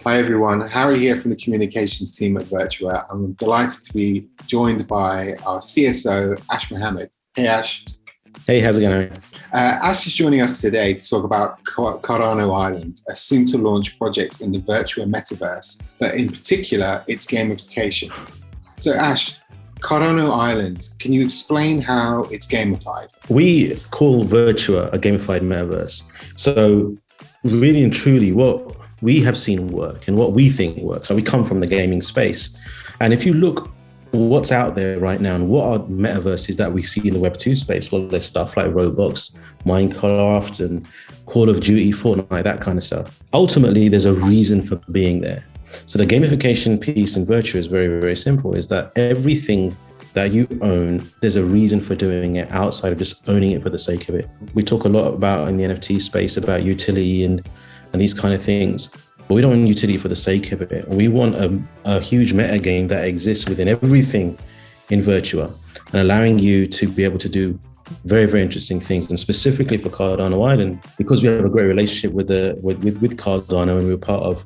Hi everyone, Harry here from the communications team at Virtua. I'm delighted to be joined by our CSO, Ash Mohammed. Hey Ash. Hey, how's it going? Ash is joining us today to talk about Cardano Island, a soon-to-launch project in the Virtua metaverse, but in particular, its gamification. So Ash, Cardano Island, can you explain how it's gamified? We call Virtua a gamified metaverse. So really and truly, what we have seen work and what we think works, so we come from the gaming space. And if you look what's out there right now and what are metaverses that we see in the Web2 space, well, there's stuff like Roblox, Minecraft, and Call of Duty, Fortnite, that kind of stuff. Ultimately, there's a reason for being there. So the gamification piece in Virtua is very, very simple, is that everything that you own, there's a reason for doing it outside of just owning it for the sake of it. We talk a lot about in the NFT space about utility and these kind of things, but we don't want utility for the sake of it. We want a huge meta game that exists within everything in Virtua and allowing you to be able to do very, very interesting things. And specifically for Cardano Island, because we have a great relationship with Cardano and we were part of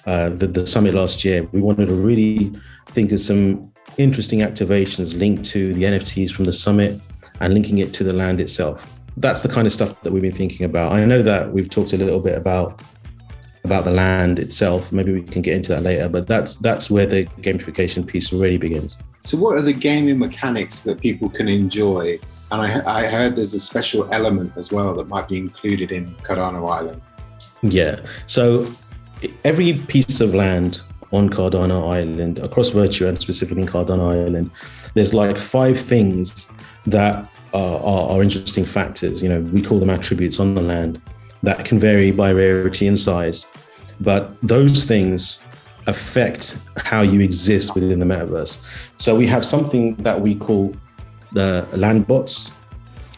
the summit last year, we wanted to really think of some interesting activations linked to the NFTs from the summit and linking it to the land itself. That's the kind of stuff that we've been thinking about. I know that we've talked a little bit about the land itself. Maybe we can get into that later, but that's where the gamification piece really begins. So what are the gaming mechanics that people can enjoy? And I heard there's a special element as well that might be included in Cardano Island. Yeah, so every piece of land on Cardano Island, across Virtua and specifically in Cardano Island, there's like 5 things that are interesting factors. You know, we call them attributes on the land that can vary by rarity and size, but those things affect how you exist within the metaverse. So we have something that we call the land bots.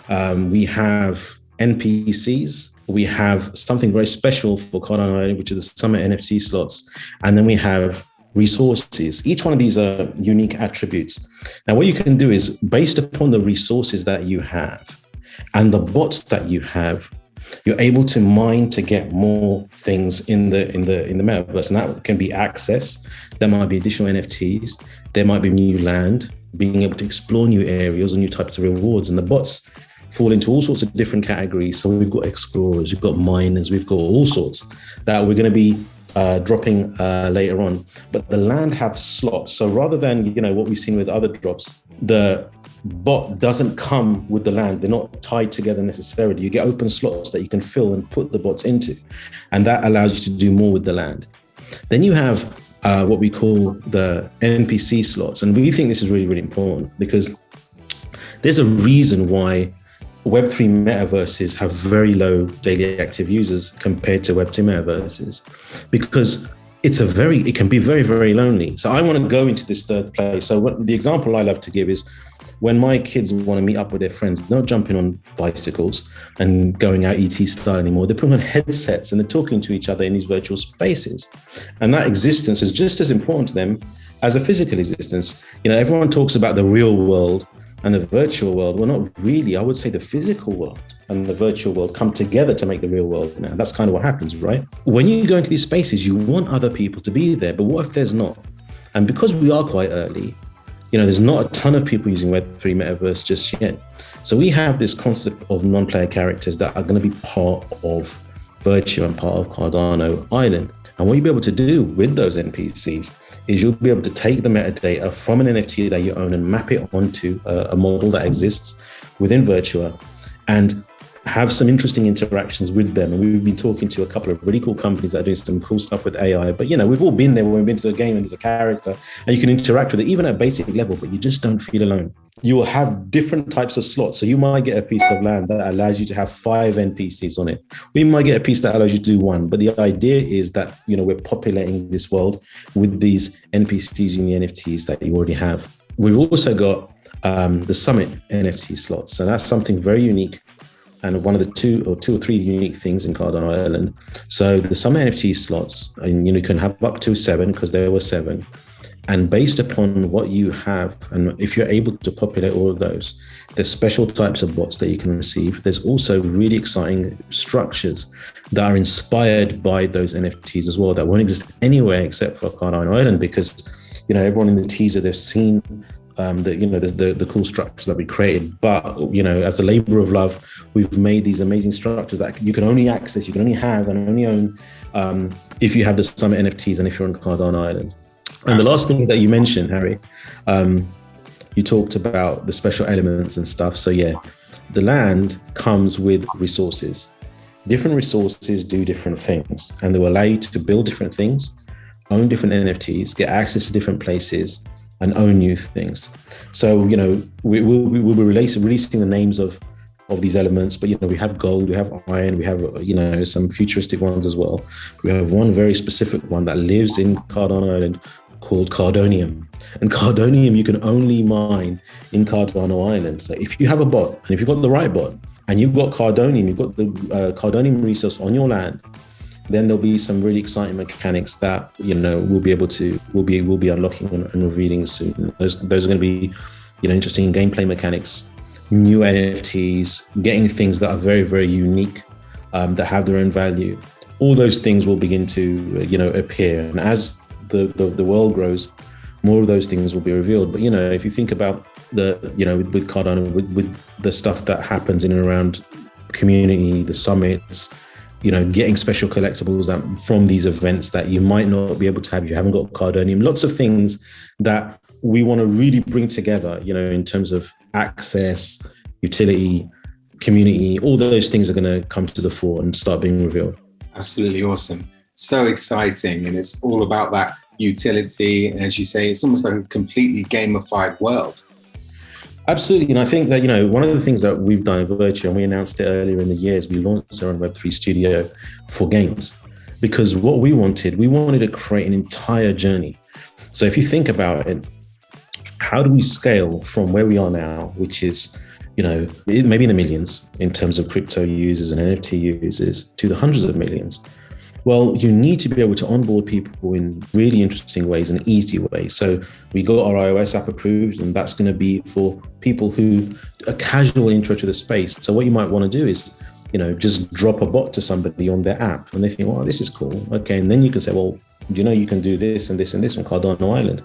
We have NPCs. We have something very special for Cardano Island, which is the Summit NFT slots. And then we have resources. Each one of these are unique attributes. Now, what you can do is, based upon the resources that you have and the bots that you have, you're able to mine to get more things in the metaverse. And that can be access. There might be additional NFTs. There might be new land, being able to explore new areas or new types of rewards. And the bots fall into all sorts of different categories. So we've got explorers, we've got miners, we've got all sorts that we're going to be dropping later on. But the land have slots. So rather than, what we've seen with other drops, the bot doesn't come with the land. They're not tied together necessarily. You get open slots that you can fill and put the bots into. And that allows you to do more with the land. Then you have what we call the NPC slots. And we think this is really, really important because there's a reason why Web3 metaverses have very low daily active users compared to Web2 metaverses, because it can be very, very lonely. So I want to go into this third place. So the example I love to give is when my kids want to meet up with their friends, they're not jumping on bicycles and going out ET style anymore. They're putting on headsets and they're talking to each other in these virtual spaces. And that existence is just as important to them as a physical existence. Everyone talks about the real world and the virtual world. Well, not really. I would say the physical world and the virtual world come together to make the real world now. That's kind of what happens, right? When you go into these spaces, you want other people to be there, but what if there's not? And because we are quite early, there's not a ton of people using Web3 metaverse just yet. So we have this concept of non-player characters that are going to be part of Virtua and part of Cardano Island. And what you'll be able to do with those NPCs is you'll be able to take the metadata from an NFT that you own and map it onto a model that exists within Virtua and have some interesting interactions with them. And we've been talking to a couple of really cool companies that are doing some cool stuff with AI. But, we've all been there when we've been to the game and there's a character and you can interact with it, even at a basic level, but you just don't feel alone. You will have different types of slots. So you might get a piece of land that allows you to have 5 NPCs on it. We might get a piece that allows you to do 1. But the idea is that, we're populating this world with these NPCs and the NFTs that you already have. We've also got the Summit NFT slots. So that's something very unique and one of the two or three unique things in Cardano Island. So the Summit NFT slots, and you can have up to 7 because there were 7. And based upon what you have, and if you're able to populate all of those, There's special types of bots that you can receive. There's also really exciting structures that are inspired by those NFTs as well, that won't exist anywhere except for Cardano Island, because, you know, everyone in the teaser, they've seen the cool structures that we created. But, you know, as a labor of love, we've made these amazing structures that you can only access, you can only have and only own if you have the Summit NFTs and if you're on Cardano Island. And the last thing that you mentioned, Harry, you talked about the special elements and stuff. So yeah, the land comes with resources. Different resources do different things, and they will allow you to build different things, own different NFTs, get access to different places, and own new things. So, you know, we'll be releasing the names of these elements, but, you know, we have gold, we have iron, we have, you know, some futuristic ones as well. We have one very specific one that lives in Cardano Island called Cardonium. And Cardonium you can only mine in Cardano Island. So if you have a bot, and if you've got the right bot, and you've got Cardonium, you've got the Cardonium resource on your land, then there'll be some really exciting mechanics that, you know, we'll be unlocking and revealing soon. Those are going to be, you know, interesting gameplay mechanics, new NFTs, getting things that are very, very unique, that have their own value. All those things will begin to, you know, appear. And as the world grows, more of those things will be revealed. But, you know, if you think about with Cardano, with the stuff that happens in and around community, the summits, you know, getting special collectibles from these events that you might not be able to have if you haven't got Cardonium. Lots of things that we want to really bring together, you know, in terms of access, utility, community. All those things are going to come to the fore and start being revealed. Absolutely awesome. So exciting. And it's all about that utility. And as you say, it's almost like a completely gamified world. Absolutely. And I think that, you know, one of the things that we've done at Virtua, and we announced it earlier in the year, is we launched our own Web3 studio for games. Because what we wanted to create an entire journey. So if you think about it, how do we scale from where we are now, which is, you know, maybe in the millions in terms of crypto users and NFT users, to the hundreds of millions? Well, you need to be able to onboard people in really interesting ways and easy ways. So we got our iOS app approved, and that's going to be for people who are casual intro to the space. So what you might want to do is, you know, just drop a bot to somebody on their app, and they think, well, this is cool. Okay. And then you can say, well, you know, you can do this and this and this on Cardano Island.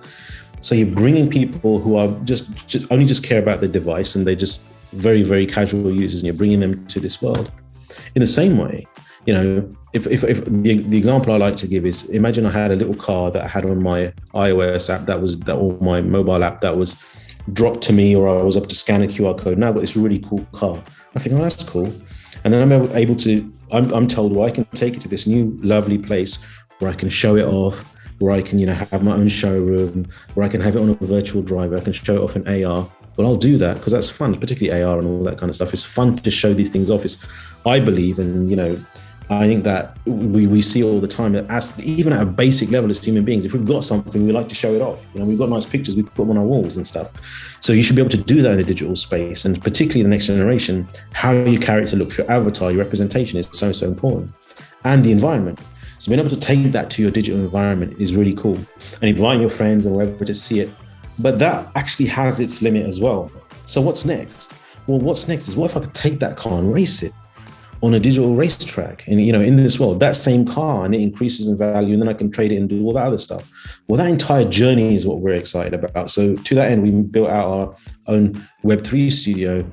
So you're bringing people who are just only care about the device, and they're just very, very casual users, and you're bringing them to this world. In the same way, you know, if the example I like to give is, imagine I had a little car that I had on my iOS app or my mobile app that was dropped to me, or I was up to scan a QR code. Now I've got this really cool car. I think, oh, that's cool. And then I'm told, well, I can take it to this new lovely place where I can show it off, where I can, you know, have my own showroom, where I can have it on a virtual driver. I can show it off in AR. Well, I'll do that because that's fun, particularly AR and all that kind of stuff. It's fun to show these things off. I believe, and, you know, I think that we see all the time that, as even at a basic level as human beings, if we've got something, we like to show it off. You know, we've got nice pictures, we put them on our walls and stuff. So you should be able to do that in a digital space, and particularly the next generation, how your character looks, your avatar, your representation is so important, and the environment. So being able to take that to your digital environment is really cool, and inviting your friends and wherever to see it. But that actually has its limit as well. So what's next? Well, what's next is, what if I could take that car and race it on a digital racetrack, and, you know, in this world, that same car, and it increases in value, and then I can trade it and do all that other stuff. Well, that entire journey is what we're excited about. So to that end, we built out our own Web3 studio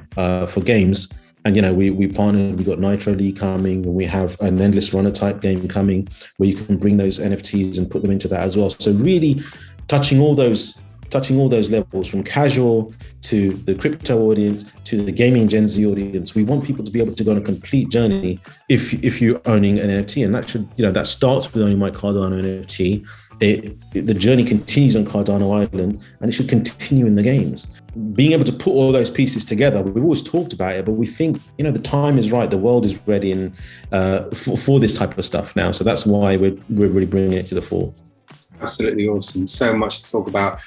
for games. And, you know, we partnered, we got Nitro League coming, and we have an Endless Runner type game coming where you can bring those NFTs and put them into that as well. So really touching all those levels, from casual to the crypto audience to the gaming Gen Z audience. We want people to be able to go on a complete journey if you're owning an NFT, and that should, you know, that starts with owning my Cardano NFT. The journey continues on Cardano Island, and it should continue in the games. Being able to put all those pieces together, we've always talked about it, but we think, you know, the time is right, the world is ready, and for this type of stuff now. So that's why we're really bringing it to the fore. Absolutely awesome. So much to talk about.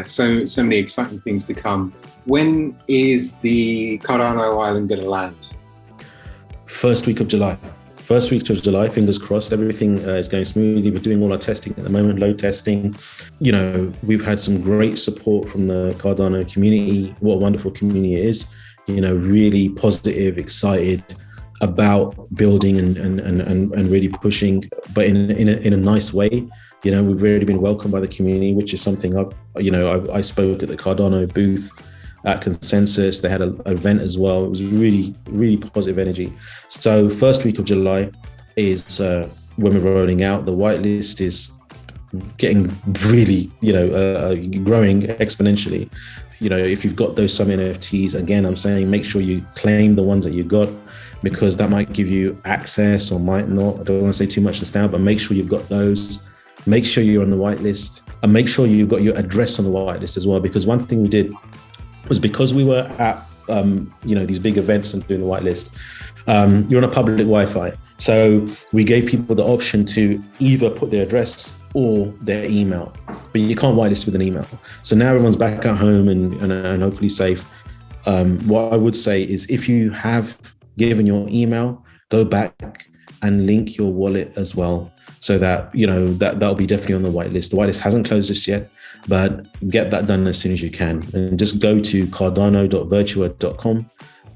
So many exciting things to come. When is the Cardano Island going to land? First week of July. first week of July, fingers crossed, everything is going smoothly. We're doing all our testing at the moment, load testing. You know, we've had some great support from the Cardano community. What a wonderful community it is. You know, really positive, excited about building and really pushing, but in a nice way. You know, we've really been welcomed by the community, which is something I spoke at the Cardano booth at Consensus. They had an event as well. It was really, really positive energy. So first week of July is when we're rolling out. The whitelist is getting really, growing exponentially. You know, if you've got those some NFTs, again, I'm saying make sure you claim the ones that you got, because that might give you access or might not. I don't want to say too much just now, but make sure you've got those. Make sure you're on the whitelist, and make sure you've got your address on the whitelist as well. Because one thing we did was, because we were at these big events and doing the whitelist, you're on a public Wi-Fi. So we gave people the option to either put their address or their email, but you can't whitelist with an email. So now everyone's back at home and hopefully safe. What I would say is, if you have given your email, go back and link your wallet as well, so that, that'll be definitely on the whitelist. The whitelist hasn't closed just yet, but get that done as soon as you can. And just go to cardano.virtua.com.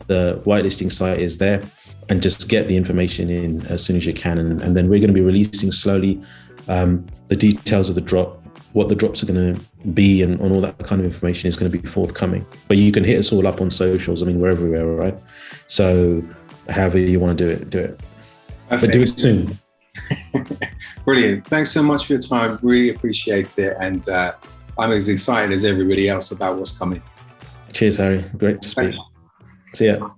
The whitelisting site is there, and just get the information in as soon as you can. And then we're going to be releasing slowly the details of the drop, what the drops are going to be, and all that kind of information is going to be forthcoming. But you can hit us all up on socials. I mean, we're everywhere, right? So however you want to do it. Perfect. But do it soon. Brilliant. Thanks so much for your time. Really appreciate it. And I'm as excited as everybody else about what's coming. Cheers, Harry. Great to speak. See ya.